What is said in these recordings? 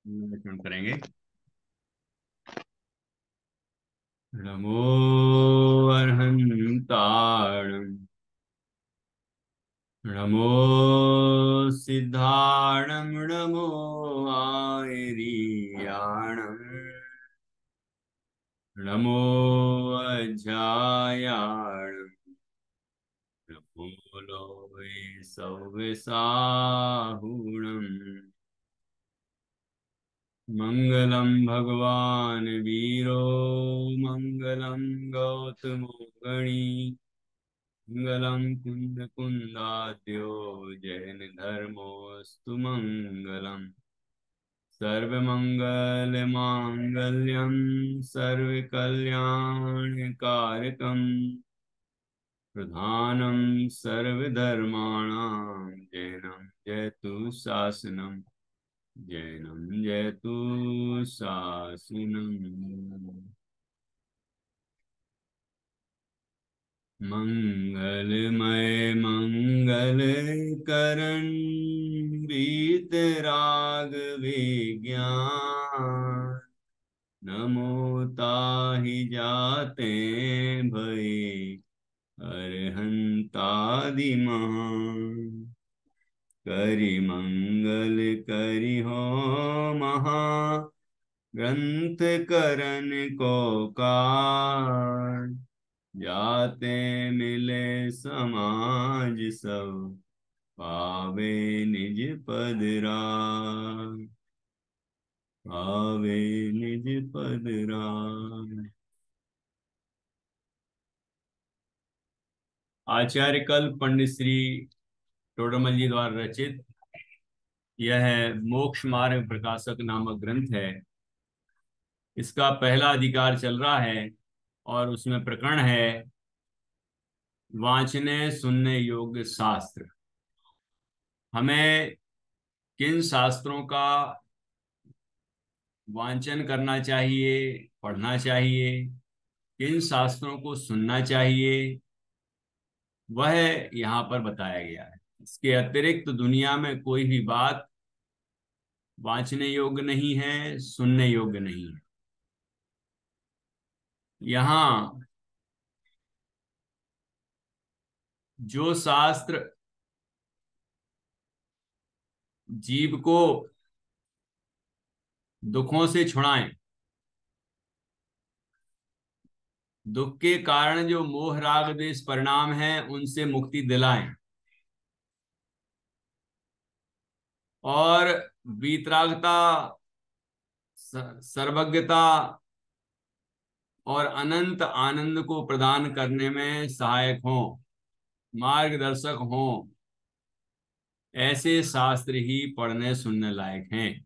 निरीक्षण करेंगे। नमो अर्हंताण, नमो सिद्धाणं, नमो आयरीयाणं, नमो अध्यायाणं, नमो लोये सव्यसाहुणम्। मंगलम भगवान वीरो, मंगलम गौतमो गणी, मंगलम कुंद कुंदाद्यो, जैन धर्मोस्तु मंगलम। सर्वमंगल मांगल्यम, सर्वकल्याणकारकम, प्रधानम सर्वधर्माणां, जैनम जयतु शासनम, जैनम जयतु शासनम। मंगलमय मंगल करण, वीतराग विज्ञान, नमो ताहि जाते भये, अरहंतादि महान। करि मंगल करि हो महा, ग्रंथ करन को काज। जाते मिले समाज सब, पावे निज पद राज, पावे निज पद राज। आचार्य कल्प पंडित श्री टोडरमल जी द्वारा रचित यह मोक्ष मार्ग प्रकाशक नामक ग्रंथ है। इसका पहला अधिकार चल रहा है और उसमें प्रकरण है वांछने सुनने योग्य शास्त्र। हमें किन शास्त्रों का वांचन करना चाहिए, पढ़ना चाहिए, किन शास्त्रों को सुनना चाहिए, वह यहाँ पर बताया गया है। इसके अतिरिक्त दुनिया में कोई भी बात वांचने योग्य नहीं है, सुनने योग्य नहीं है। यहाँ जो शास्त्र जीव को दुखों से छुड़ाएं, दुख के कारण जो मोह राग द्वेष परिणाम हैं उनसे मुक्ति दिलाएं, और वीतरागता, सर्वज्ञता और अनंत आनंद को प्रदान करने में सहायक हों, मार्गदर्शक हों, ऐसे शास्त्र ही पढ़ने सुनने लायक हैं,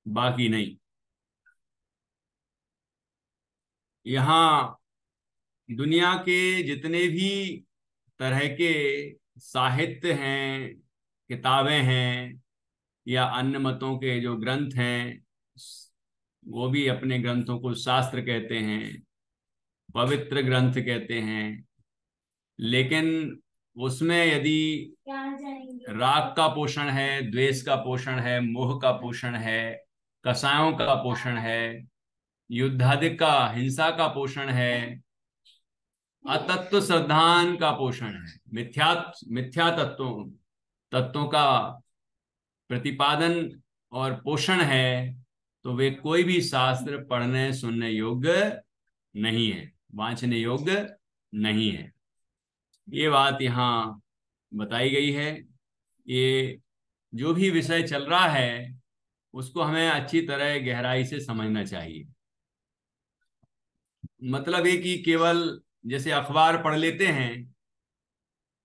बाकी नहीं। यहाँ दुनिया के जितने भी तरह के साहित्य हैं, किताबें हैं, या अन्य मतों के जो ग्रंथ हैं, वो भी अपने ग्रंथों को शास्त्र कहते हैं, पवित्र ग्रंथ कहते हैं। लेकिन उसमें यदि राग का पोषण है, द्वेष का पोषण है, मोह का पोषण है, कसायों का पोषण है, युद्धादिक का, हिंसा का पोषण है, अतत्व श्रद्धान का पोषण है, मिथ्या तत्वों तत्वों का प्रतिपादन और पोषण है, तो वे कोई भी शास्त्र पढ़ने सुनने योग्य नहीं है, वांछने योग्य नहीं है। ये बात यहाँ बताई गई है। ये जो भी विषय चल रहा है उसको हमें अच्छी तरह गहराई से समझना चाहिए। मतलब है कि केवल जैसे अखबार पढ़ लेते हैं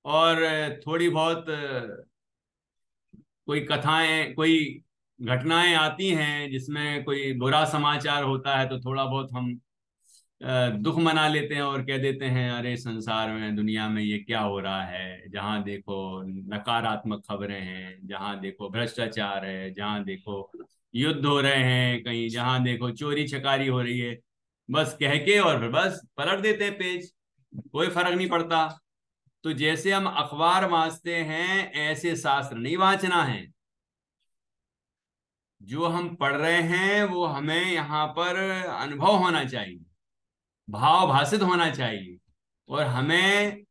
और थोड़ी बहुत कोई कथाएं, कोई घटनाएं आती हैं जिसमें कोई बुरा समाचार होता है, तो थोड़ा बहुत हम दुख मना लेते हैं और कह देते हैं अरे संसार में, दुनिया में ये क्या हो रहा है। जहां देखो नकारात्मक खबरें हैं, जहां देखो भ्रष्टाचार है, जहां देखो युद्ध हो रहे हैं, कहीं जहां देखो चोरी चकारी हो रही है, बस कह के और फिर बस पलट देते हैं पेज, कोई फर्क नहीं पड़ता। तो जैसे हम अखबार वाँचते हैं ऐसे शास्त्र नहीं वाँचना है। जो हम पढ़ रहे हैं वो हमें यहाँ पर अनुभव होना चाहिए, भाव भाषित होना चाहिए, और हमें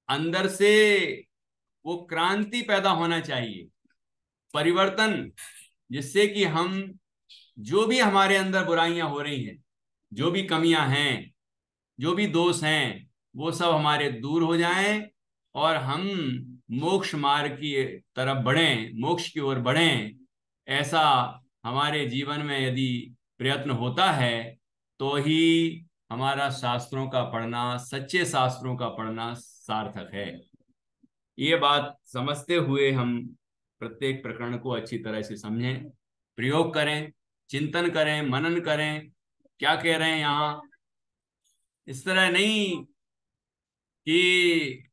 अंदर से वो क्रांति पैदा होना चाहिए, परिवर्तन, जिससे कि हम, जो भी हमारे अंदर बुराइयां हो रही हैं, जो भी कमियां हैं, जो भी दोष हैं, वो सब हमारे दूर हो जाएं, और हम मोक्ष मार्ग की तरफ बढ़ें, मोक्ष की ओर बढ़ें। ऐसा हमारे जीवन में यदि प्रयत्न होता है, तो ही हमारा शास्त्रों का पढ़ना, सच्चे शास्त्रों का पढ़ना सार्थक है। ये बात समझते हुए हम प्रत्येक प्रकरण को अच्छी तरह से समझें, प्रयोग करें, चिंतन करें, मनन करें, क्या कह रहे हैं यहाँ। इस तरह नहीं कि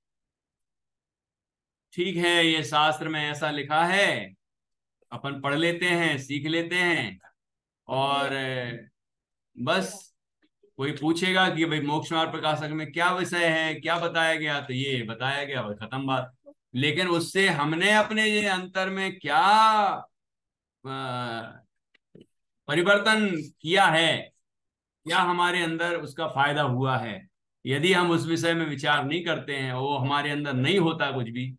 ठीक है ये शास्त्र में ऐसा लिखा है, अपन पढ़ लेते हैं, सीख लेते हैं, और बस कोई पूछेगा कि भाई मोक्ष मार्ग प्रकाशक में क्या विषय है, क्या बताया गया, तो ये बताया गया, भाई खत्म बात। लेकिन उससे हमने अपने ये अंतर में क्या परिवर्तन किया है, क्या हमारे अंदर उसका फायदा हुआ है, यदि हम उस विषय में विचार नहीं करते हैं, वो हमारे अंदर नहीं होता कुछ भी,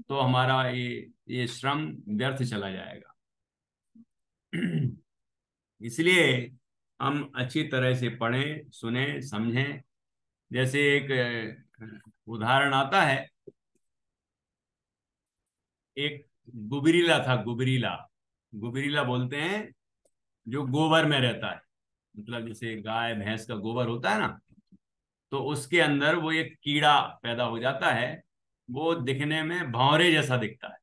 तो हमारा ये श्रम व्यर्थ चला जाएगा। इसलिए हम अच्छी तरह से पढ़ें, सुने, समझें। जैसे एक उदाहरण आता है, एक गुबरीला था, गुबरीला, गुबरीला बोलते हैं, जो गोबर में रहता है, मतलब जैसे गाय भैंस का गोबर होता है ना, तो उसके अंदर वो एक कीड़ा पैदा हो जाता है। वो दिखने में भंवरे जैसा दिखता है,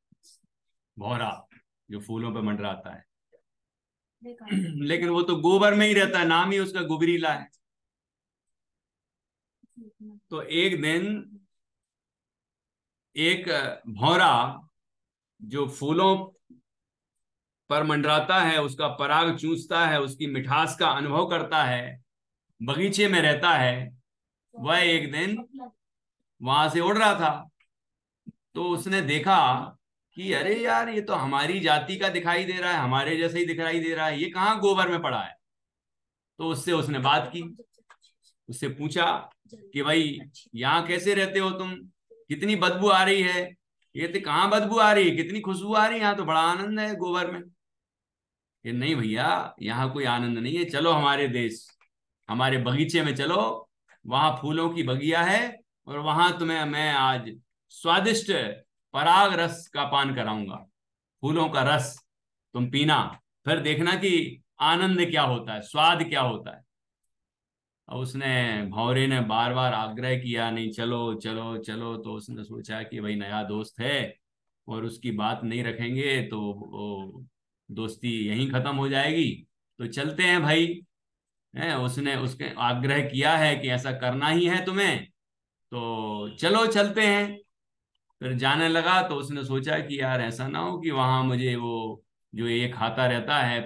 भौरा, जो फूलों पे मंडराता है। लेकिन वो तो गोबर में ही रहता है, नाम ही उसका गुबरीला है। तो एक दिन एक भौरा जो फूलों पर मंडराता है, उसका पराग चूसता है, उसकी मिठास का अनुभव करता है, बगीचे में रहता है, वह एक दिन वहां से उड़ रहा था। तो उसने देखा कि अरे यार, ये तो हमारी जाति का दिखाई दे रहा है, हमारे जैसे ही दिखाई दे रहा है, ये कहाँ गोबर में पड़ा है। तो उससे उसने बात की, उससे पूछा कि भाई यहाँ कैसे रहते हो तुम, कितनी बदबू आ रही है। ये तो कहाँ बदबू आ रही है, कितनी खुशबू आ रही है, यहाँ तो बड़ा आनंद है गोबर में। कि नहीं भैया, यहाँ कोई आनंद नहीं है, चलो हमारे देश, हमारे बगीचे में चलो, वहां फूलों की बगिया है, और वहां तुम्हें मैं आज स्वादिष्ट पराग रस का पान कराऊंगा, फूलों का रस तुम पीना, फिर देखना कि आनंद क्या होता है, स्वाद क्या होता है। और उसने, भौरे ने बार बार आग्रह किया, नहीं चलो चलो चलो। तो उसने सोचा कि भाई नया दोस्त है, और उसकी बात नहीं रखेंगे तो वो दोस्ती यहीं खत्म हो जाएगी, तो चलते हैं भाई। है, उसने उसके आग्रह किया है कि ऐसा करना ही है तुम्हें, तो चलो चलते हैं। फिर जाने लगा, तो उसने सोचा कि यार ऐसा ना हो कि वहां मुझे वो, जो ये खाता रहता है,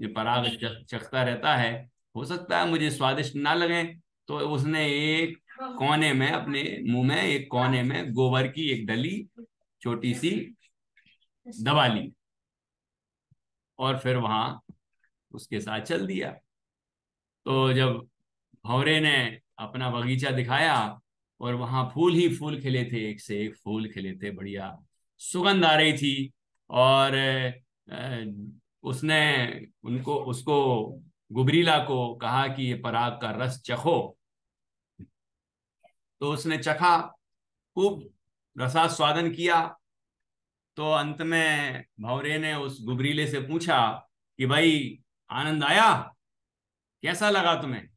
पराग चखता रहता है, हो सकता है मुझे स्वादिष्ट ना लगे। तो उसने एक कोने में, अपने मुंह में एक कोने में गोबर की एक डली छोटी सी दबा ली, और फिर वहां उसके साथ चल दिया। तो जब भंवरे ने अपना बगीचा दिखाया, और वहां फूल ही फूल खिले थे, एक से एक फूल खिले थे, बढ़िया सुगंध आ रही थी। और उसने उनको उसको गुबरीला को कहा कि ये पराग का रस चखो। तो उसने चखा, खूब रसास्वादन किया। तो अंत में भंवरे ने उस गुबरीले से पूछा कि भाई, आनंद आया, कैसा लगा तुम्हें।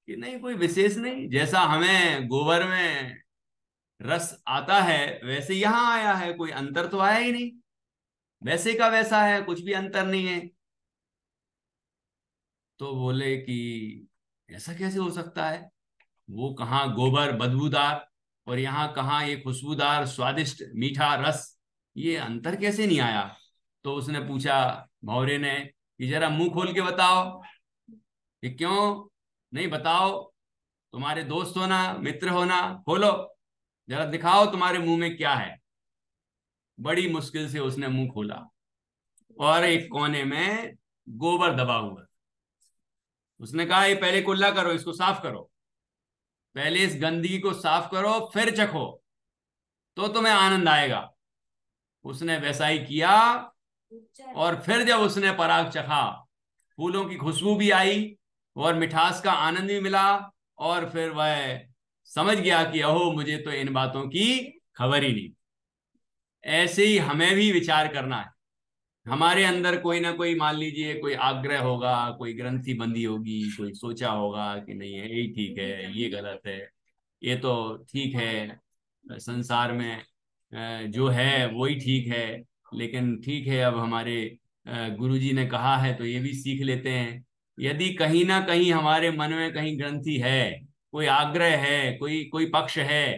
कि नहीं, कोई विशेष नहीं, जैसा हमें गोबर में रस आता है वैसे यहाँ आया है, कोई अंतर तो आया ही नहीं, वैसे का वैसा है, कुछ भी अंतर नहीं है। तो बोले कि ऐसा कैसे हो सकता है, वो कहाँ गोबर बदबूदार, और यहाँ कहाँ ये खुशबूदार स्वादिष्ट मीठा रस, ये अंतर कैसे नहीं आया। तो उसने पूछा, भौरे ने, कि जरा मुंह खोल के बताओ, कि क्यों नहीं, बताओ, तुम्हारे दोस्त होना, मित्र होना, खोलो, जरा दिखाओ तुम्हारे मुंह में क्या है। बड़ी मुश्किल से उसने मुंह खोला, और एक कोने में गोबर दबा हुआ है। उसने कहा ये पहले कुल्ला करो, इसको साफ करो, पहले इस गंदगी को साफ करो फिर चखो, तो तुम्हें आनंद आएगा। उसने वैसा ही किया, और फिर जब उसने पराग चखा, फूलों की खुशबू भी आई और मिठास का आनंद भी मिला, और फिर वह समझ गया कि अहो, मुझे तो इन बातों की खबर ही नहीं। ऐसे ही हमें भी विचार करना है। हमारे अंदर कोई ना कोई, मान लीजिए कोई आग्रह होगा, कोई ग्रंथि बंधी होगी, कोई सोचा होगा कि नहीं है यही ठीक है, ये गलत है, ये तो ठीक है, संसार में जो है वही ठीक है। लेकिन ठीक है, अब हमारे गुरुजी ने कहा है तो ये भी सीख लेते हैं। यदि कहीं ना कहीं हमारे मन में कहीं ग्रंथि है, कोई आग्रह है, कोई कोई पक्ष है,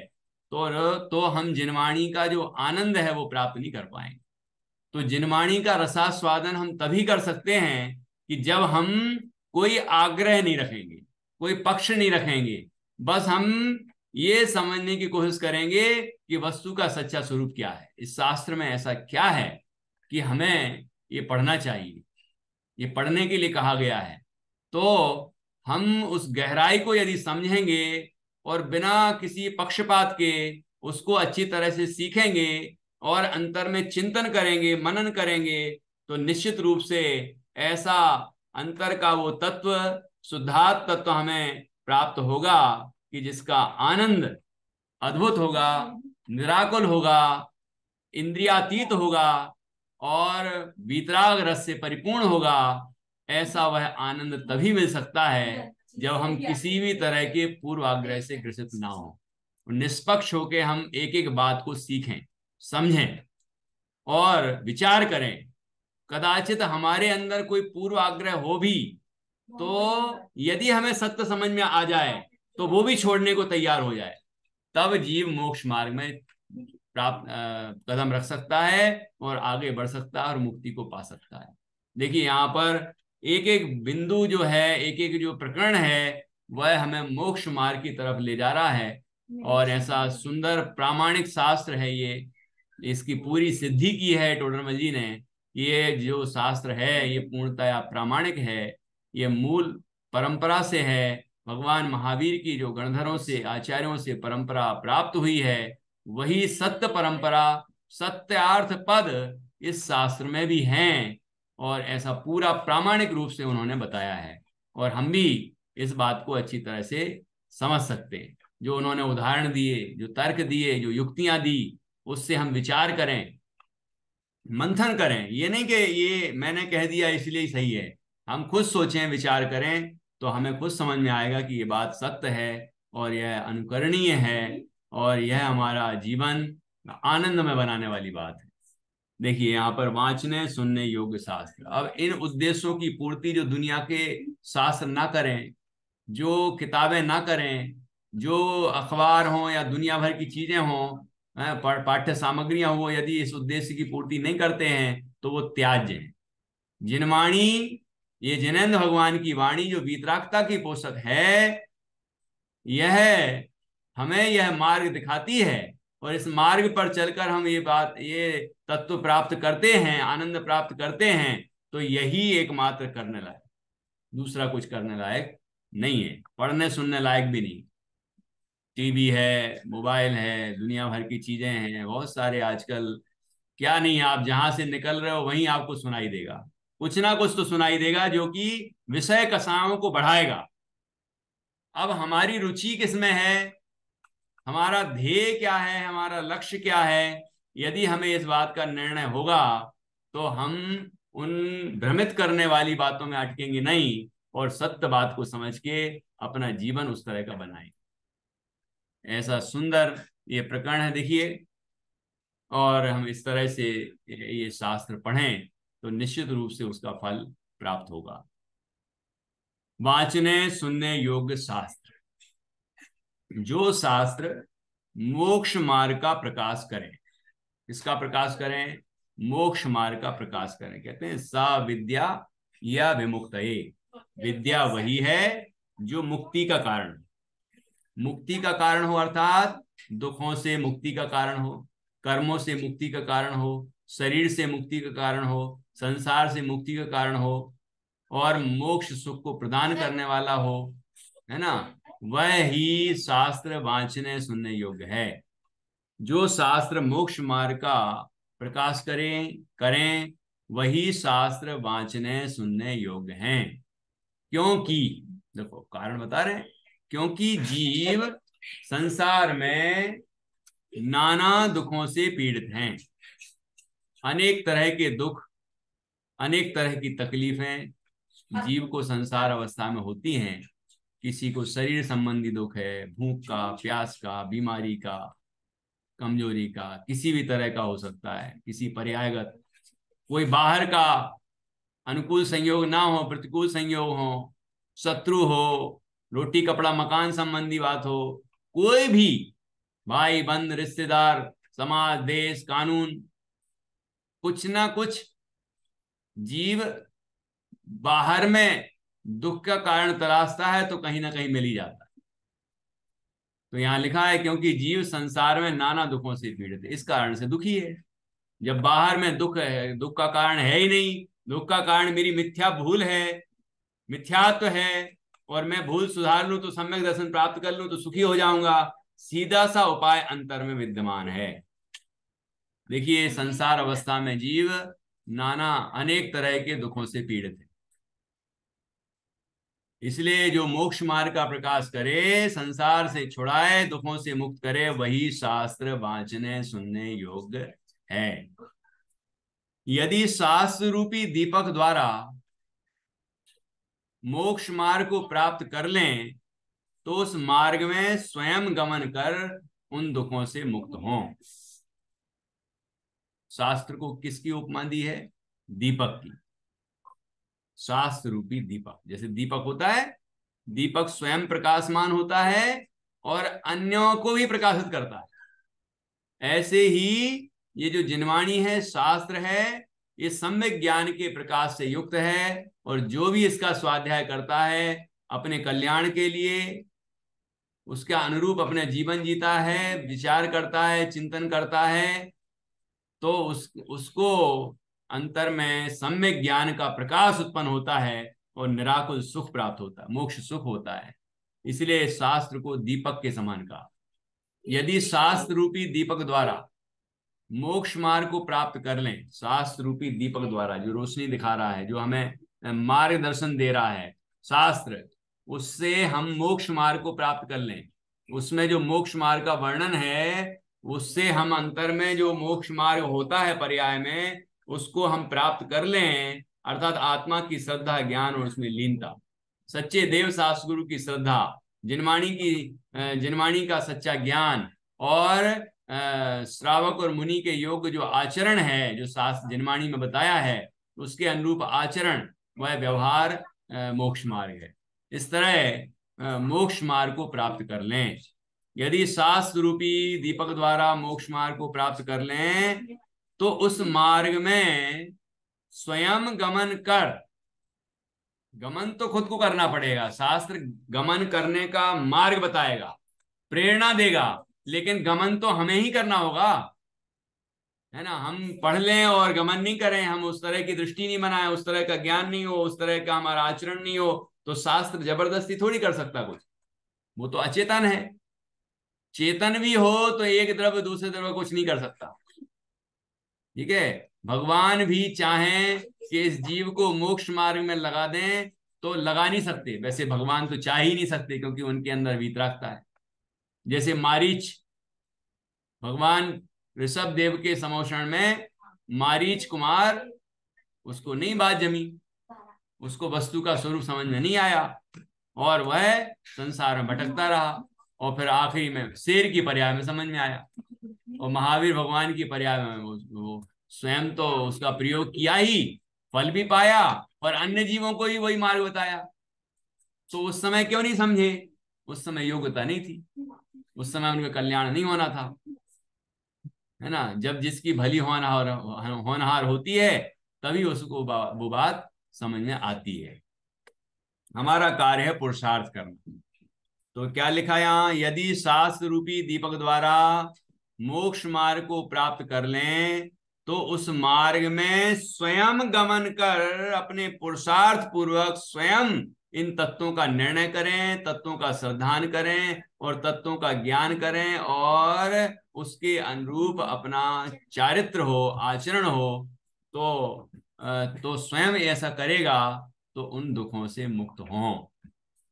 तो हम जिनवाणी का जो आनंद है वो प्राप्त नहीं कर पाएंगे। तो जिनवाणी का रसास्वादन हम तभी कर सकते हैं कि जब हम कोई आग्रह नहीं रखेंगे, कोई पक्ष नहीं रखेंगे, बस हम ये समझने की कोशिश करेंगे कि वस्तु का सच्चा स्वरूप क्या है, इस शास्त्र में ऐसा क्या है कि हमें ये पढ़ना चाहिए, ये पढ़ने के लिए कहा गया है। तो हम उस गहराई को यदि समझेंगे और बिना किसी पक्षपात के उसको अच्छी तरह से सीखेंगे और अंतर में चिंतन करेंगे, मनन करेंगे, तो निश्चित रूप से ऐसा अंतर का वो तत्व, शुद्धात्म तत्व हमें प्राप्त होगा कि जिसका आनंद अद्भुत होगा, निराकुल होगा, इंद्रियातीत होगा और वीतराग रस से परिपूर्ण होगा। ऐसा वह आनंद तभी मिल सकता है जब हम किसी भी तरह के पूर्वाग्रह से ग्रसित ना हो, निष्पक्ष होकर हम एक एक बात को सीखें, समझें और विचार करें। कदाचित हमारे अंदर कोई पूर्वाग्रह हो भी, तो यदि हमें सत्य समझ में आ जाए तो वो भी छोड़ने को तैयार हो जाए, तब जीव मोक्ष मार्ग में प्राप्त कदम रख सकता है और आगे बढ़ सकता है और मुक्ति को पा सकता है। देखिए यहाँ पर एक एक बिंदु जो है, एक एक जो प्रकरण है, वह हमें मोक्ष मार्ग की तरफ ले जा रहा है। और ऐसा सुंदर प्रामाणिक शास्त्र है ये, इसकी पूरी सिद्धि की है टोडरमल जी ने। ये जो शास्त्र है ये पूर्णतया प्रामाणिक है, ये मूल परंपरा से है, भगवान महावीर की जो गणधरों से, आचार्यों से परंपरा प्राप्त हुई है, वही सत्य परंपरा, सत्यार्थ पद इस शास्त्र में भी हैं। और ऐसा पूरा प्रामाणिक रूप से उन्होंने बताया है, और हम भी इस बात को अच्छी तरह से समझ सकते हैं। जो उन्होंने उदाहरण दिए, जो तर्क दिए, जो युक्तियां दी, उससे हम विचार करें, मंथन करें। ये नहीं कि ये मैंने कह दिया इसलिए ही सही है, हम खुद सोचें, विचार करें, तो हमें खुद समझ में आएगा कि ये बात सत्य है और यह अनुकरणीय है और यह हमारा जीवन आनंद में बनाने वाली बात है। देखिए यहाँ पर वांचने सुनने योग्य शास्त्र, अब इन उद्देश्यों की पूर्ति जो दुनिया के शास्त्र ना करें, जो किताबें ना करें, जो अखबार हों या दुनिया भर की चीजें हों, पाठ्य सामग्रियां हो, यदि इस उद्देश्य की पूर्ति नहीं करते हैं तो वो त्याज्य है। जिनवाणी, ये जिनेन्द्र भगवान की वाणी जो वीतरागता की पोषक है, यह हमें यह मार्ग दिखाती है, और इस मार्ग पर चलकर हम ये तत्व प्राप्त करते हैं, आनंद प्राप्त करते हैं, तो यही एकमात्र करने लायक, दूसरा कुछ करने लायक नहीं है, पढ़ने सुनने लायक भी नहीं। टीवी है, मोबाइल है, दुनिया भर की चीजें हैं, बहुत सारे आजकल, क्या नहीं है, आप जहां से निकल रहे हो वहीं आपको सुनाई देगा, कुछ ना कुछ तो सुनाई देगा जो कि विषय कसाओं को बढ़ाएगा। अब हमारी रुचि किसमें है, हमारा ध्येय क्या है, हमारा लक्ष्य क्या है, यदि हमें इस बात का निर्णय होगा तो हम उन भ्रमित करने वाली बातों में अटकेंगे नहीं, और सत्य बात को समझ के अपना जीवन उस तरह का बनाएंगे। ऐसा सुंदर ये प्रकरण है, देखिए। और हम इस तरह से ये शास्त्र पढ़ें तो निश्चित रूप से उसका फल प्राप्त होगा। वाचने सुनने योग्य शास्त्र, जो शास्त्र मोक्ष मार्ग का प्रकाश करें। इसका प्रकाश करें, मोक्ष मार्ग का प्रकाश करें। कहते हैं सा विद्या या विमुक्तये, विद्या वही है जो मुक्ति का कारण, मुक्ति का कारण हो, अर्थात दुखों से मुक्ति का कारण हो, कर्मों से मुक्ति का कारण हो, शरीर से मुक्ति का कारण हो, संसार से मुक्ति का कारण हो और मोक्ष सुख को प्रदान करने वाला हो, है ना, वह ही शास्त्र वांचने सुनने योग्य है। जो शास्त्र मोक्ष मार्ग का प्रकाश करें वही शास्त्र वांचने सुनने योग्य हैं। क्योंकि देखो कारण बता रहे हैं, क्योंकि जीव संसार में नाना दुखों से पीड़ित हैं। अनेक तरह के दुख, अनेक तरह की तकलीफें जीव को संसार अवस्था में होती हैं। किसी को शरीर संबंधी दुख है, भूख का, प्यास का, बीमारी का, कमजोरी का, किसी भी तरह का हो सकता है, किसी पर्यायगत, कोई बाहर का अनुकूल संयोग ना हो, प्रतिकूल संयोग हो, शत्रु हो, रोटी कपड़ा मकान संबंधी बात हो, कोई भी भाई बंद रिश्तेदार, समाज, देश, कानून, कुछ ना कुछ जीव बाहर में दुख का कारण तलाशता है तो कहीं ना कहीं मिल ही जाता है। तो यहां लिखा है क्योंकि जीव संसार में नाना दुखों से पीड़ित है, इस कारण से दुखी है। जब बाहर में दुख है, दुख का कारण है ही नहीं, दुख का कारण मेरी मिथ्या भूल है, मिथ्यात्व है, और मैं भूल सुधार लूं तो सम्यक दर्शन प्राप्त कर लूं तो सुखी हो जाऊंगा, सीधा सा उपाय अंतर में विद्यमान है। देखिए संसार अवस्था में जीव नाना अनेक तरह के दुखों से पीड़ित है, इसलिए जो मोक्ष मार्ग का प्रकाश करे, संसार से छुड़ाए, दुखों से मुक्त करे, वही शास्त्र वांचने सुनने योग्य है। यदि शास्त्र रूपी दीपक द्वारा मोक्ष मार्ग को प्राप्त कर लें तो उस मार्ग में स्वयं गमन कर उन दुखों से मुक्त हों। शास्त्र को किसकी उपमा दी है? दीपक की। शास्त्र रूपी दीपक, जैसे दीपक होता है, दीपक स्वयं प्रकाशमान होता है और अन्यों को भी प्रकाशित करता है, ऐसे ही ये जो जिनवाणी है, शास्त्र है, ये सम्यक ज्ञान के प्रकाश से युक्त है और जो भी इसका स्वाध्याय करता है अपने कल्याण के लिए, उसके अनुरूप अपने जीवन जीता है, विचार करता है, चिंतन करता है, तो उसको अंतर में सम्यक ज्ञान का प्रकाश उत्पन्न होता है और निराकुल सुख प्राप्त होता है, मोक्ष सुख होता है। इसलिए शास्त्र को दीपक के समान कहा। यदि शास्त्र रूपी दीपक द्वारा मोक्ष मार्ग को प्राप्त कर लें, शास्त्र रूपी दीपक द्वारा जो रोशनी दिखा रहा है, जो हमें मार्गदर्शन दे रहा है शास्त्र, उससे हम मोक्ष मार्ग को प्राप्त कर लें, उसमें जो मोक्ष मार्ग का वर्णन है, उससे हम अंतर में जो मोक्ष मार्ग होता है पर्याय में, उसको हम प्राप्त कर लें, अर्थात आत्मा की श्रद्धा, ज्ञान और उसमें लीनता, सच्चे देव शास्त्र गुरु की श्रद्धा, जिनवाणी का सच्चा ज्ञान और श्रावक और मुनि के योग जो आचरण है, जो शास्त्र जिनवाणी में बताया है, उसके अनुरूप आचरण, वह व्यवहार मोक्ष मार्ग है। इस तरह मोक्ष मार्ग को प्राप्त कर लें। यदि शास्त्र रूपी दीपक द्वारा मोक्ष मार्ग को प्राप्त कर लें तो उस मार्ग में स्वयं गमन कर, गमन तो खुद को करना पड़ेगा, शास्त्र गमन करने का मार्ग बताएगा, प्रेरणा देगा, लेकिन गमन तो हमें ही करना होगा, है ना। हम पढ़ लें और गमन नहीं करें, हम उस तरह की दृष्टि नहीं बनाए, उस तरह का ज्ञान नहीं हो, उस तरह का हमारा आचरण नहीं हो, तो शास्त्र जबरदस्ती थोड़ी कर सकता कुछ, वो तो अचेतन है। चेतन भी हो तो एक द्रव्य दूसरे द्रव्य कुछ नहीं कर सकता, ठीक है। भगवान भी चाहें कि इस जीव को मोक्ष मार्ग में लगा दें तो लगा नहीं सकते, वैसे भगवान तो चाह ही नहीं सकते क्योंकि उनके अंदर वीतरागता है। जैसे मारीच, भगवान ऋषभ देव के समोषण में मारीच कुमार, उसको नहीं बात जमी, उसको वस्तु का स्वरूप समझ में नहीं आया और वह संसार में भटकता रहा, और फिर आखिरी में शेर की पर्याय में समझ में आया, और महावीर भगवान की पर्याय में वो स्वयं तो उसका प्रयोग किया ही, फल भी पाया और अन्य जीवों को ही वही मार्ग बताया। तो उस समय क्यों नहीं समझे? उस समय योग्यता नहीं थी, उस समय उनका कल्याण नहीं होना था, है ना। जब जिसकी भली होनहार होती है तभी उसको वो बात समझ में आती है। हमारा कार्य है पुरुषार्थ करना। तो क्या लिखा यहाँ? यदि शास्त्र रूपी दीपक द्वारा मोक्ष मार्ग को प्राप्त कर लें तो उस मार्ग में स्वयं गमन कर अपने पुरुषार्थ पूर्वक स्वयं इन तत्वों का निर्णय करें, तत्वों का श्रद्धान करें और तत्वों का ज्ञान करें और उसके अनुरूप अपना चारित्र हो, आचरण हो, तो स्वयं ऐसा करेगा तो उन दुखों से मुक्त हों।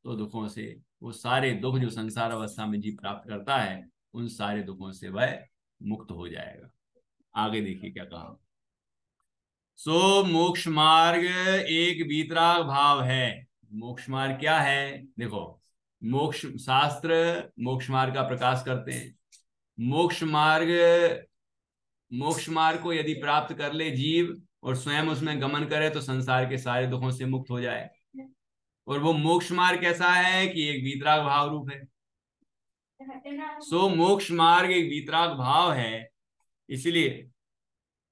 तो दुखों से, वो सारे दुख जो संसार अवस्था में जीव प्राप्त करता है, उन सारे दुखों से वह मुक्त हो जाएगा। आगे देखिए क्या कहा। सो मोक्ष मार्ग एक वीतराग भाव है। मोक्ष मार्ग क्या है? देखो, मोक्ष शास्त्र मोक्ष मार्ग का प्रकाश करते हैं। मोक्ष मार्ग, मोक्ष मार्ग को यदि प्राप्त कर ले जीव और स्वयं उसमें गमन करे तो संसार के सारे दुखों से मुक्त हो जाए। और वो मोक्ष मार्ग कैसा है कि एक वीतराग भाव रूप है। सो मोक्ष मार्ग एक वीतराग भाव है। इसलिए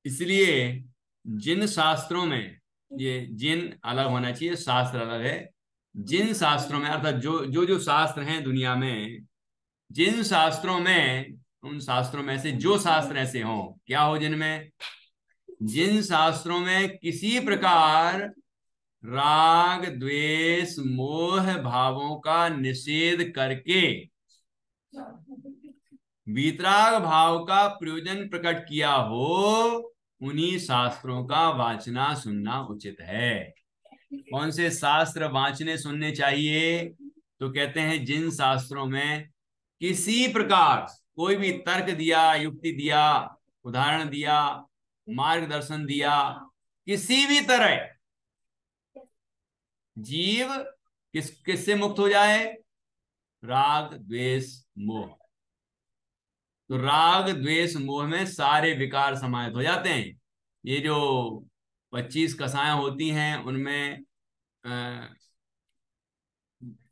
इसलिए जिन शास्त्रों में, ये जिन अलग होना चाहिए, शास्त्र अलग है। जिन शास्त्रों में अर्थात जो शास्त्र हैं दुनिया में, जिन शास्त्रों में, उन शास्त्रों में से जो शास्त्र ऐसे हों, क्या हो जिनमें, जिन शास्त्रों में किसी प्रकार राग द्वेष मोह भावों का निषेध करके वीतराग भाव का प्रयोजन प्रकट किया हो, उन्हीं शास्त्रों का वाचना सुनना उचित है। कौन से शास्त्र वाचने सुनने चाहिए? तो कहते हैं जिन शास्त्रों में किसी प्रकार कोई भी तर्क दिया, युक्ति दिया, उदाहरण दिया, मार्गदर्शन दिया, किसी भी तरह जीव किससे मुक्त हो जाए? राग द्वेष मोह। तो राग द्वेष मोह में सारे विकार समाहित हो जाते हैं। ये जो 25 कसाएं होती हैं उनमें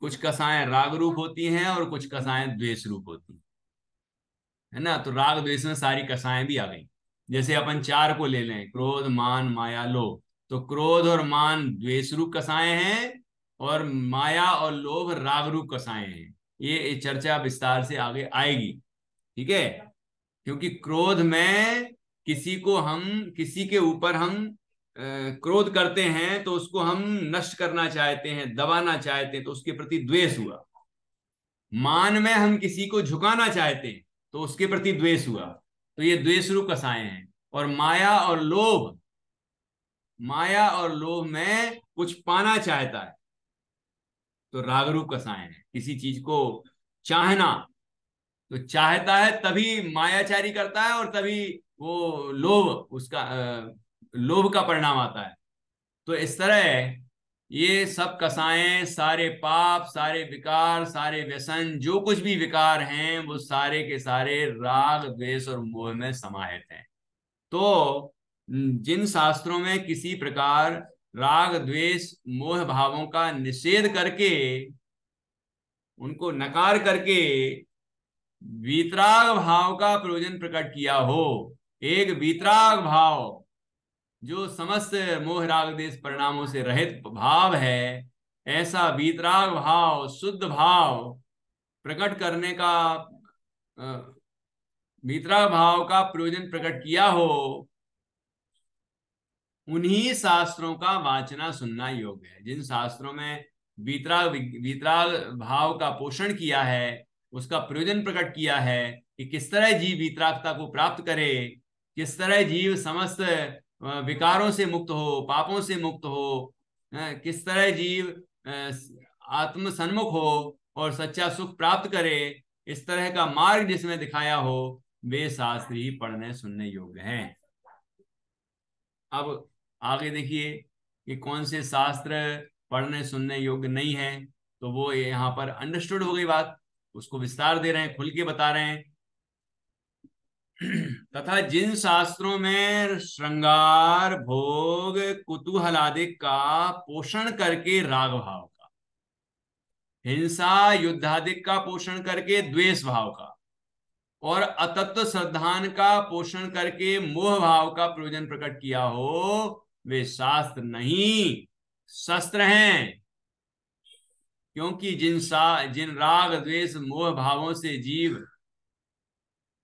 कुछ कसाएं राग रूप होती हैं और कुछ कसाएं द्वेष रूप होती हैं, है ना। तो राग द्वेष में सारी कसाएं भी आ गई। जैसे अपन चार को ले लें, क्रोध मान माया लोभ, तो क्रोध और मान द्वेष रूप कसाएं हैं और माया और लोभ राग रूप कसाएं हैं। ये चर्चा विस्तार से आगे आएगी, ठीक है। क्योंकि क्रोध में किसी के ऊपर हम क्रोध करते हैं तो उसको हम नष्ट करना चाहते हैं, दबाना चाहते हैं, तो उसके प्रति द्वेष हुआ। मान में हम किसी को झुकाना चाहते हैं तो उसके प्रति द्वेष हुआ। तो ये द्वेष रूप कसाएं हैं। और माया और लोभ में कुछ पाना चाहता है तो राग रूप कसाएं हैं। किसी चीज को चाहना, तो चाहता है तभी मायाचारी करता है और तभी वो लोभ का परिणाम आता है। तो इस तरह ये सब कसाएं, सारे पाप, सारे विकार, सारे व्यसन, जो कुछ भी विकार हैं वो सारे के सारे राग द्वेष और मोह में समाहित हैं। तो जिन शास्त्रों में किसी प्रकार राग द्वेष मोह भावों का निषेध करके, उनको नकार करके वीतराग भाव का प्रयोजन प्रकट किया हो, एक वीतराग भाव जो समस्त मोह राग देश परिणामों से रहित भाव है, ऐसा वीतराग भाव, शुद्ध भाव प्रकट करने का, वीतराग भाव का प्रयोजन प्रकट किया हो, उन्हीं शास्त्रों का वाचना सुनना योग्य है। जिन शास्त्रों में वीतराग वीतराग भाव का पोषण किया है, उसका प्रयोजन प्रकट किया है कि किस तरह जीव वीतरागता को प्राप्त करे, किस तरह जीव समस्त विकारों से मुक्त हो, पापों से मुक्त हो, किस तरह जीव आत्म सन्मुख हो और सच्चा सुख प्राप्त करे, इस तरह का मार्ग जिसमें दिखाया हो, वे शास्त्र ही पढ़ने सुनने योग्य हैं। अब आगे देखिए कि कौन से शास्त्र पढ़ने सुनने योग्य नहीं है। तो वो यहाँ पर अंडरस्टूड हो गई बात, उसको विस्तार दे रहे हैं, खुल के बता रहे हैं। तथा जिन शास्त्रों में श्रृंगार भोग कुतूहल आदि का पोषण करके राग भाव का, हिंसा युद्धादिक का पोषण करके द्वेष भाव का, और अतत्व श्रद्धान का पोषण करके मोह भाव का प्रयोजन प्रकट किया हो, वे शास्त्र नहीं शस्त्र हैं। क्योंकि जिन राग द्वेष मोह भावों से जीव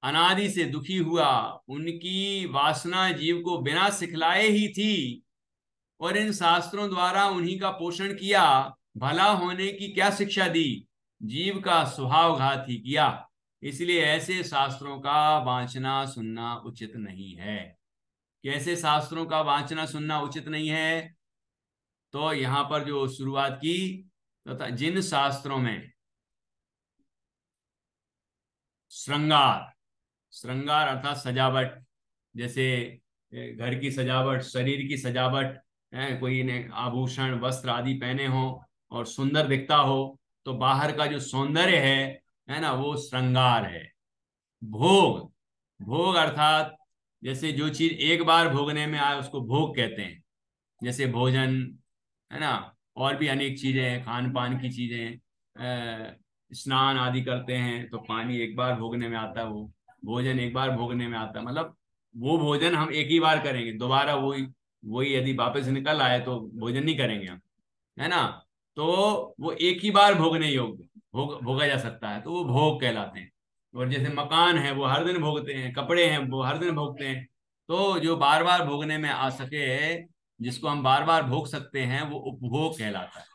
अनादि से दुखी हुआ, उनकी वासना जीव को बिना सिखलाए ही थी, और इन शास्त्रों द्वारा उन्हीं का पोषण किया। भला होने की क्या शिक्षा दी, जीव का स्वभावघात ही किया। इसलिए ऐसे शास्त्रों का वांचना सुनना उचित नहीं है। कैसे शास्त्रों का वांचना सुनना उचित नहीं है? तो यहां पर जो शुरुआत की, तथा जिन शास्त्रों में श्रृंगार, श्रृंगार अर्थात सजावट, जैसे घर की सजावट, शरीर की सजावट है, कोई ने आभूषण वस्त्र आदि पहने हो और सुंदर दिखता हो, तो बाहर का जो सौंदर्य है ना, वो श्रृंगार है। भोग, भोग अर्थात जैसे जो चीज एक बार भोगने में आए उसको भोग कहते हैं। जैसे भोजन, है ना, और भी अनेक चीजें हैं, खान पान की चीजें, स्नान आदि करते हैं तो पानी एक बार भोगने में आता है, वो भोजन एक बार भोगने में आता है। मतलब वो भोजन हम एक ही बार करेंगे, दोबारा वही वही यदि वापस निकल आए तो भोजन नहीं करेंगे हम, है ना। तो वो एक ही बार भोगने योग्य, भोगा जा सकता है, तो वो भोग कहलाते हैं। और जैसे मकान है वो हर दिन भोगते हैं, कपड़े हैं वो हर दिन भोगते हैं। तो जो बार बार भोगने में आ सके, जिसको हम बार बार भोग सकते हैं, वो उपभोग कहलाता है।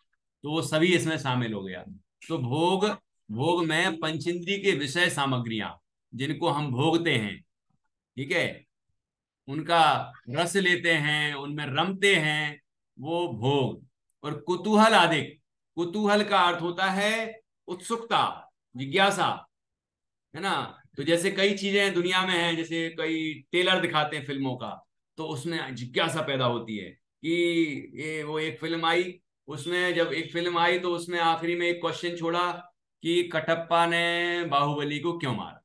तो वो सभी इसमें शामिल हो गया। तो भोग, भोग में पंचेंद्रिय के विषय सामग्रियां जिनको हम भोगते हैं, ठीक है, उनका रस लेते हैं, उनमें रमते हैं, वो भोग। और कुतूहल आदि, कुतूहल का अर्थ होता है उत्सुकता, जिज्ञासा, है ना। तो जैसे कई चीजें दुनिया में हैं, जैसे कई टेलर दिखाते हैं फिल्मों का, तो उसमें जिज्ञासा पैदा होती है कि ये वो एक फिल्म आई, उसमें जब एक फिल्म आई तो उसमें आखिरी में एक क्वेश्चन छोड़ा कि कटप्पा ने बाहुबली को क्यों मारा।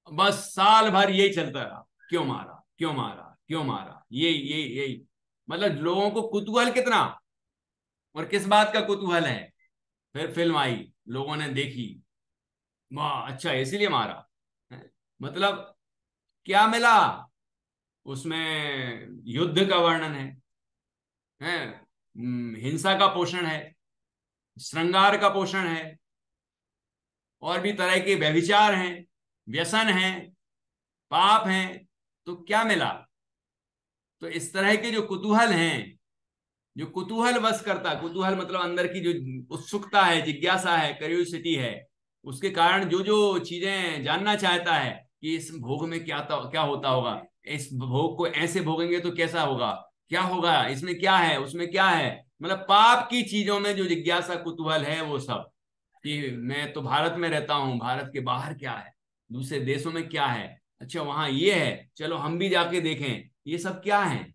बस साल भर यही चलता रहा, क्यों मारा, क्यों मारा, क्यों मारा, यही मतलब लोगों को कुतूहल कितना, और किस बात का कुतूहल है। फिर फिल्म आई, लोगों ने देखी, वाह अच्छा इसीलिए मारा, मतलब क्या मिला उसमें? युद्ध का वर्णन है, हिंसा का पोषण है, श्रृंगार का पोषण है, और भी तरह के व्यभिचार हैं, व्यसन हैं, पाप हैं। तो क्या मिला? तो इस तरह के जो कुतूहल हैं, जो कुतूहल वश करता, कुतूहल मतलब अंदर की जो उत्सुकता है, जिज्ञासा है, क्यूरियोसिटी है, उसके कारण जो जो चीजें जानना चाहता है कि इस भोग में क्या होता होगा, इस भोग को ऐसे भोगेंगे तो कैसा होगा, क्या होगा, इसमें क्या है, उसमें क्या है, मतलब पाप की चीजों में जो जिज्ञासा कुतूहल है, वो सब कि मैं तो भारत में रहता हूँ, भारत के बाहर क्या है, दूसरे देशों में क्या है, अच्छा वहां ये है, चलो हम भी जाके देखें, ये सब क्या है,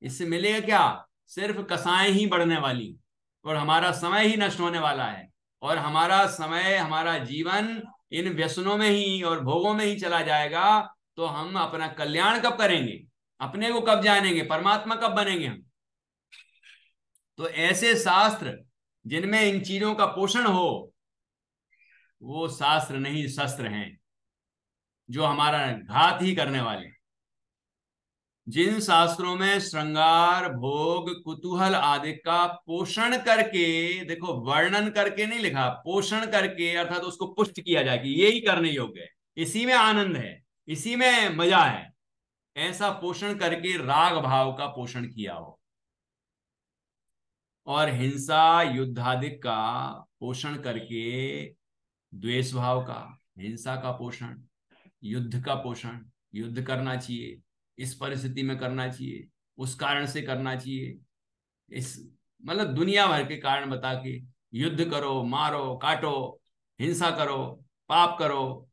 इससे मिलेगा क्या? सिर्फ कसाएं ही बढ़ने वाली, और हमारा समय ही नष्ट होने वाला है, और हमारा समय, हमारा जीवन इन व्यसनों में ही और भोगों में ही चला जाएगा। तो हम अपना कल्याण कब करेंगे, अपने को कब जानेंगे, परमात्मा कब बनेंगे हम? तो ऐसे शास्त्र जिनमें इन चीजों का पोषण हो, वो शास्त्र नहीं शस्त्र हैं, जो हमारा घात ही करने वाले। जिन शास्त्रों में श्रृंगार, भोग, कुतूहल आदि का पोषण करके, देखो वर्णन करके नहीं लिखा, पोषण करके अर्थात उसको पुष्ट किया जाए कि ये ही करने योग्य है, इसी में आनंद है, इसी में मजा है, ऐसा पोषण करके राग भाव का पोषण किया हो, और हिंसा, युद्ध आदि का पोषण करके द्वेष भाव का, हिंसा का पोषण, युद्ध का पोषण, युद्ध करना चाहिए, इस परिस्थिति में करना चाहिए, उस कारण से करना चाहिए, इस मतलब दुनिया भर के कारण बता के युद्ध करो, मारो, काटो, हिंसा करो, पाप करो।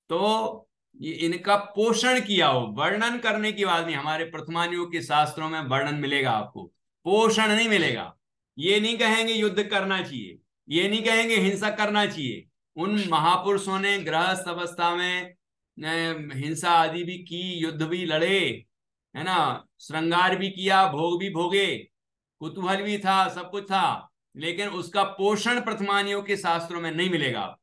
तो ये इनका पोषण किया हो, वर्णन करने की बात नहीं। हमारे प्रथमानियों के शास्त्रों में वर्णन मिलेगा आपको, पोषण नहीं मिलेगा। ये नहीं कहेंगे युद्ध करना चाहिए, ये नहीं कहेंगे हिंसा करना चाहिए। उन महापुरुषों ने गृहस्थ अवस्था में हिंसा आदि भी की, युद्ध भी लड़े, है ना, श्रृंगार भी किया, भोग भी भोगे, कुतूहल भी था, सब कुछ था, लेकिन उसका पोषण प्रथमानियों के शास्त्रों में नहीं मिलेगा।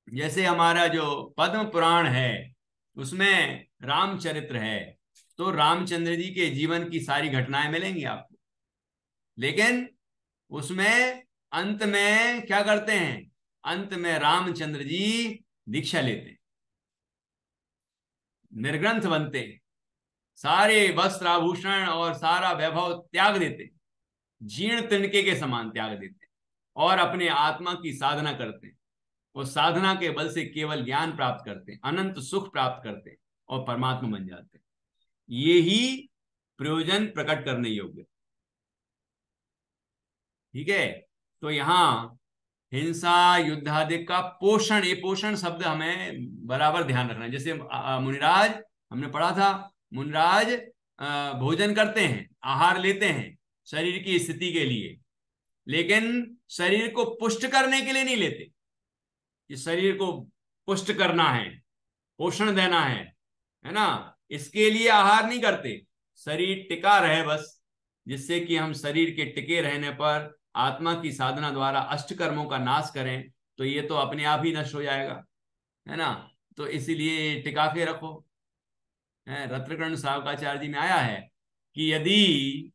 जैसे हमारा जो पद्म पुराण है, उसमें रामचरित्र है, तो रामचंद्र जी के जीवन की सारी घटनाएं मिलेंगी आपको, लेकिन उसमें अंत में क्या करते हैं, अंत में रामचंद्र जी दीक्षा लेते, निर्ग्रंथ बनते, सारे वस्त्र आभूषण और सारा वैभव त्याग देते, जीर्ण तिनके के समान त्याग देते और अपने आत्मा की साधना करते हैं। और साधना के बल से केवल ज्ञान प्राप्त करते हैं, अनंत सुख प्राप्त करते हैं और परमात्मा बन जाते हैं। ये ही प्रयोजन प्रकट करने योग्य। ठीक है, तो यहां हिंसा युद्धादि का पोषण, ये पोषण शब्द हमें बराबर ध्यान रखना है। जैसे मुनिराज, हमने पढ़ा था, मुनिराज भोजन करते हैं, आहार लेते हैं शरीर की स्थिति के लिए, लेकिन शरीर को पुष्ट करने के लिए नहीं लेते। कि शरीर को पुष्ट करना है, पोषण देना है ना, इसके लिए आहार नहीं करते। शरीर टिका रहे बस, जिससे कि हम शरीर के टिके रहने पर आत्मा की साधना द्वारा अष्ट कर्मों का नाश करें, तो ये तो अपने आप ही नष्ट हो जाएगा, है ना। तो इसीलिए टिका के रखो। रत्नकर्ण सावकाचार्य जी में आया है कि यदि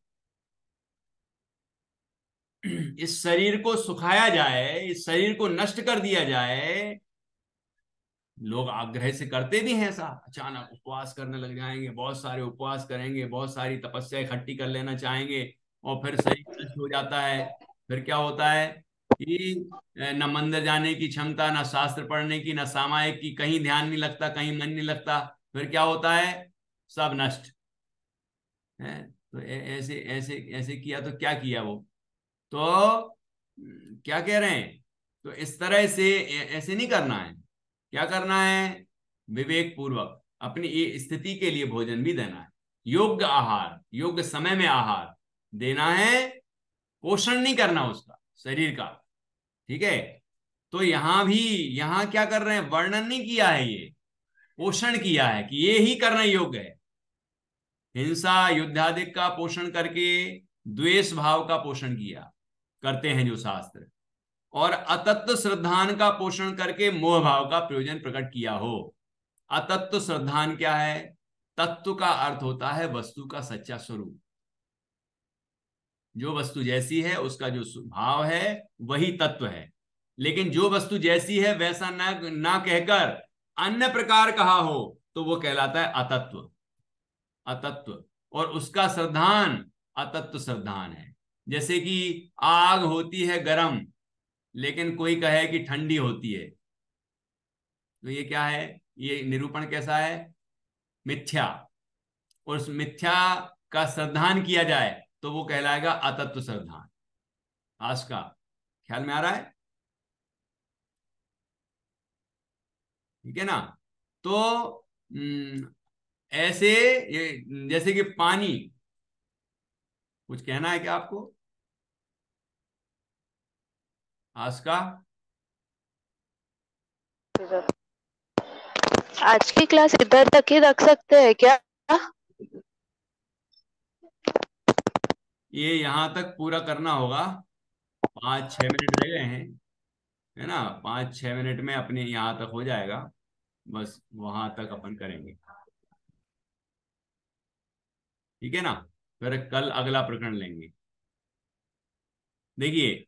इस शरीर को सुखाया जाए, इस शरीर को नष्ट कर दिया जाए, लोग आग्रह से करते भी हैं ऐसा, अचानक उपवास करने लग जाएंगे, बहुत सारे उपवास करेंगे, बहुत सारी तपस्या इकट्ठी कर लेना चाहेंगे, और फिर शरीर नष्ट हो जाता है। फिर क्या होता है कि न मंदिर जाने की क्षमता, न शास्त्र पढ़ने की, न सामायिक की, कहीं ध्यान नहीं लगता, कहीं मन नहीं लगता। फिर क्या होता है, सब नष्ट है। तो ऐसे ऐसे ऐसे किया तो क्या किया वो, तो क्या कह रहे हैं, तो इस तरह से ऐसे नहीं करना है। क्या करना है, विवेक पूर्वक अपनी ये स्थिति के लिए भोजन भी देना है, योग्य आहार, योग्य समय में आहार देना है, पोषण नहीं करना उसका, शरीर का। ठीक है, तो यहां भी, यहां क्या कर रहे हैं, वर्णन नहीं किया है, ये पोषण किया है कि ये ही करना योग्य है। हिंसा युद्धादि का पोषण करके द्वेष भाव का पोषण किया करते हैं जो शास्त्र, और अतत्व श्रद्धान का पोषण करके मोह भाव का प्रयोजन प्रकट किया हो। अतत्व श्रद्धान क्या है, तत्व का अर्थ होता है वस्तु का सच्चा स्वरूप। जो वस्तु जैसी है उसका जो भाव है वही तत्व है, लेकिन जो वस्तु जैसी है वैसा ना कहकर अन्य प्रकार कहा हो तो वो कहलाता है अतत्व। अतत्व, और उसका श्रद्धान अतत्व श्रद्धान है। जैसे कि आग होती है गर्म, लेकिन कोई कहे कि ठंडी होती है, तो ये क्या है, ये निरूपण कैसा है, मिथ्या। और उस मिथ्या का श्रद्धान किया जाए तो वो कहलाएगा अतत्व श्रद्धान। आज का ख्याल में आ रहा है, ठीक है ना। तो ऐसे ये जैसे कि पानी, कुछ कहना है क्या आपको आज का। आज की क्लास इधर तक ही रख सकते हैं क्या? ये यहां तक पूरा करना होगा, 5-6 मिनट रह गए हैं, है ना। 5-6 मिनट में अपने यहाँ तक हो जाएगा, बस वहां तक अपन करेंगे, ठीक है ना। फिर कल अगला प्रकरण लेंगे। देखिए,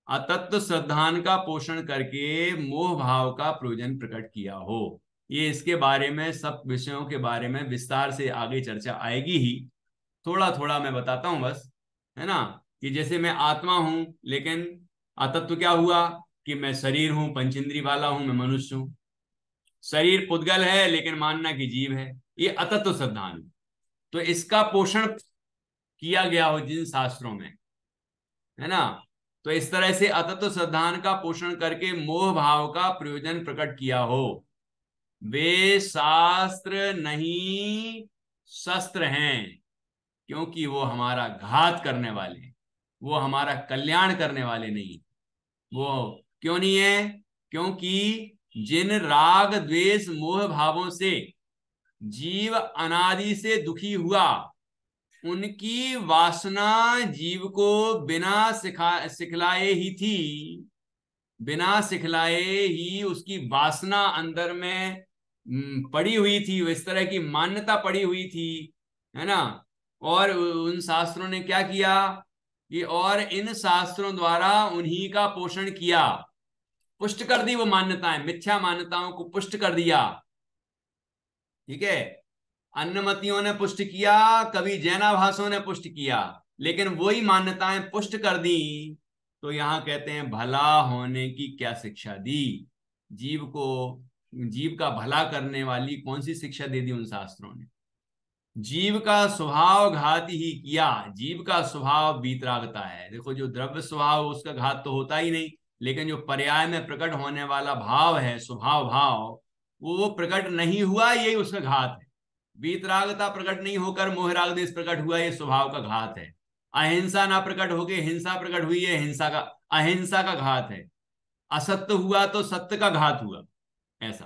अतत्व श्रद्धान का पोषण करके मोह भाव का प्रयोजन प्रकट किया हो, ये इसके बारे में, सब विषयों के बारे में विस्तार से आगे चर्चा आएगी ही। थोड़ा थोड़ा मैं बताता हूं बस, है ना। कि जैसे मैं आत्मा हूं, लेकिन अतत्व क्या हुआ कि मैं शरीर हूं, पंचेंद्रिय वाला हूं, मैं मनुष्य हूं। शरीर पुद्गल है लेकिन मानना कि जीव है, ये अतत्व श्रद्धान। तो इसका पोषण किया गया हो जिन शास्त्रों में, है ना। तो इस तरह से अतत्व श्रद्धान का पोषण करके मोह भाव का प्रयोजन प्रकट किया हो। वे शास्त्र नहीं शस्त्र हैं, क्योंकि वो हमारा घात करने वाले, वो हमारा कल्याण करने वाले नहीं। वो क्यों नहीं है, क्योंकि जिन राग द्वेष मोह भावों से जीव अनादि से दुखी हुआ, उनकी वासना जीव को सिखलाए ही थी, बिना सिखलाए ही उसकी वासना अंदर में पड़ी हुई थी, इस तरह की मान्यता पड़ी हुई थी, है ना। और उन शास्त्रों ने क्या किया कि और इन शास्त्रों द्वारा उन्हीं का पोषण किया। पुष्ट कर दी वो मान्यताएं, मिथ्या मान्यताओं को पुष्ट कर दिया। ठीक है, अन्नमतियों ने पुष्ट किया, कभी जैनाभासों ने पुष्ट किया, लेकिन वही मान्यताएं पुष्ट कर दी। तो यहां कहते हैं भला होने की क्या शिक्षा दी जीव को। जीव का भला करने वाली कौन सी शिक्षा दे दी उन शास्त्रों ने? जीव का स्वभाव घात ही किया। जीव का स्वभाव वीतरागता है। देखो, जो द्रव्य स्वभाव उसका घात तो होता ही नहीं, लेकिन जो पर्याय में प्रकट होने वाला भाव है, स्वभाव भाव, वो प्रकट नहीं हुआ, यही उसका घात है। वीतरागता प्रकट नहीं होकर मोहराग देश प्रकट हुआ, ये स्वभाव का घात है। अहिंसा ना प्रकट होके हिंसा प्रकट हुई है, हिंसा का, अहिंसा का घात है। असत्य हुआ तो सत्य का घात हुआ। ऐसा,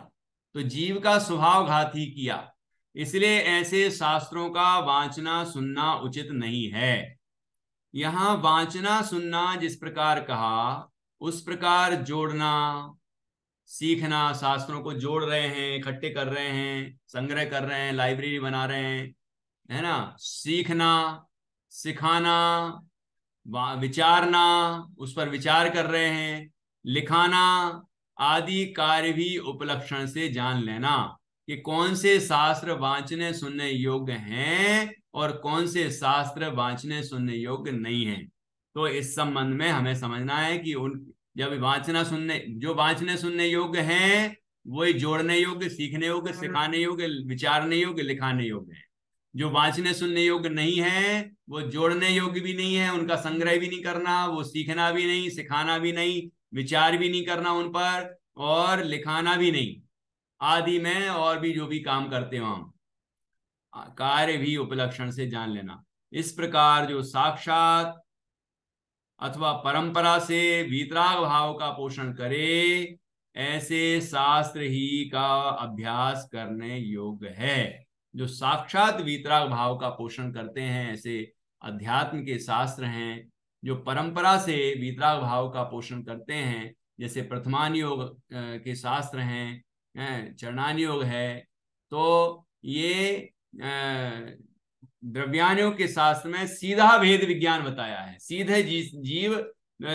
तो जीव का स्वभाव घात ही किया। इसलिए ऐसे शास्त्रों का वांचना सुनना उचित नहीं है। यहां वांचना सुनना जिस प्रकार कहा, उस प्रकार जोड़ना, सीखना, शास्त्रों को जोड़ रहे हैं, इकट्ठे कर रहे हैं, संग्रह कर रहे हैं, लाइब्रेरी बना रहे हैं, है ना, सीखना, सिखाना, विचारना, उस पर विचार कर रहे हैं, लिखाना आदि कार्य भी उपलक्षण से जान लेना कि कौन से शास्त्र वांचने सुनने योग्य हैं और कौन से शास्त्र वांचने सुनने योग्य नहीं हैं। तो इस संबंध में हमें समझना है कि उन, जब वांचना सुनने, जो वांचने सुनने योग्य हैं वही जोड़ने योग्य, सीखने योग्य, सिखाने योग्य, विचारने योग्य, लिखाने योग्य हैं। जो वांचने सुनने योग्य नहीं है वो जोड़ने योग्य भी नहीं है, उनका संग्रह भी नहीं करना, वो सीखना भी नहीं, सिखाना भी नहीं, विचार भी नहीं करना उन पर, और लिखाना भी नहीं, आदि में और भी जो भी काम करते हो हम, कार्य भी उपलक्षण से जान लेना। इस प्रकार जो साक्षात अथवा परंपरा से वीतराग भाव का पोषण करे, ऐसे शास्त्र ही का अभ्यास करने योग्य है। जो साक्षात वीतराग भाव का पोषण करते हैं, ऐसे अध्यात्म के शास्त्र हैं। जो परंपरा से वीतराग भाव का पोषण करते हैं, जैसे प्रथमान योग के शास्त्र हैं, चरणान योग है, तो ये द्रव्यानुयोग के शास्त्र में सीधा भेद विज्ञान बताया है। सीधे जीव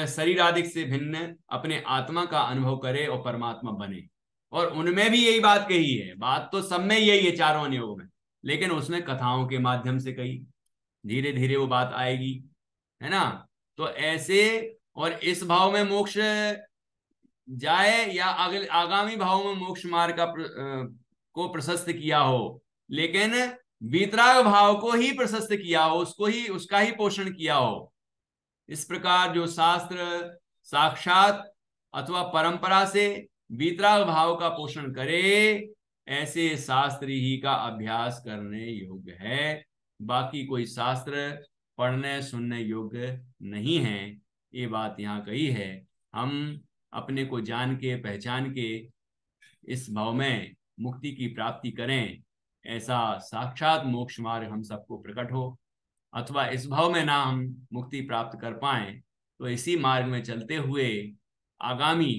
शरीर आदि से भिन्न अपने आत्मा का अनुभव करे और परमात्मा बने। और उनमें भी यही बात कही है, बात तो सब में यही है, चारों अनुयोग में, लेकिन उसने कथाओं के माध्यम से कही। धीरे धीरे वो बात आएगी, है ना। तो ऐसे, और इस भाव में मोक्ष जाए या अगले आगामी भाव में मोक्ष मार्ग का को प्रशस्त किया हो, लेकिन वीतराग भाव को ही प्रशस्त किया हो, उसको ही, उसका ही पोषण किया हो। इस प्रकार जो शास्त्र साक्षात अथवा परंपरा से वीतराग भाव का पोषण करे, ऐसे शास्त्र ही का अभ्यास करने योग्य है। बाकी कोई शास्त्र पढ़ने सुनने योग्य नहीं है। ये बात यहाँ कही है। हम अपने को जान के पहचान के इस भाव में मुक्ति की प्राप्ति करें, ऐसा साक्षात मोक्ष मार्ग हम सबको प्रकट हो। अथवा इस भाव में ना हम मुक्ति प्राप्त कर पाए, तो इसी मार्ग में चलते हुए आगामी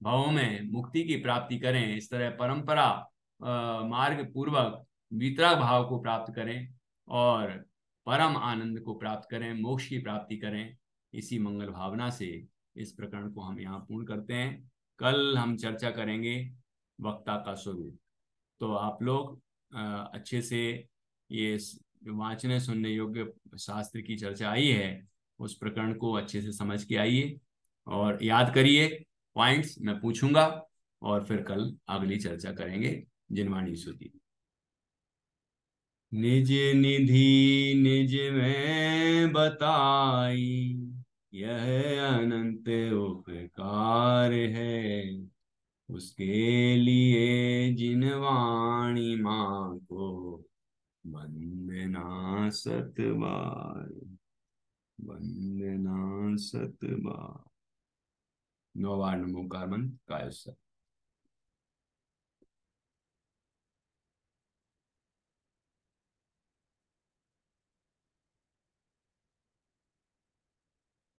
भावों में मुक्ति की प्राप्ति करें। इस तरह परंपरा मार्ग पूर्वक वितराग भाव को प्राप्त करें और परम आनंद को प्राप्त करें, मोक्ष की प्राप्ति करें। इसी मंगल भावना से इस प्रकरण को हम यहाँ पूर्ण करते हैं। कल हम चर्चा करेंगे वक्ता का स्वरूप। तो आप लोग अच्छे से ये जो वांचने सुनने योग्य शास्त्र की चर्चा आई है, उस प्रकरण को अच्छे से समझ के आइए और याद करिए। पॉइंट्स मैं पूछूंगा और फिर कल अगली चर्चा करेंगे। जिनवाणी स्तुति। निज निधि निज में बताई, यह अनंत उपकार है। उसके लिए जिनवाणी माँ को वंदना सत बार, वंदना सत बार। 9 बार नमोकार मंत्र कायस्थ।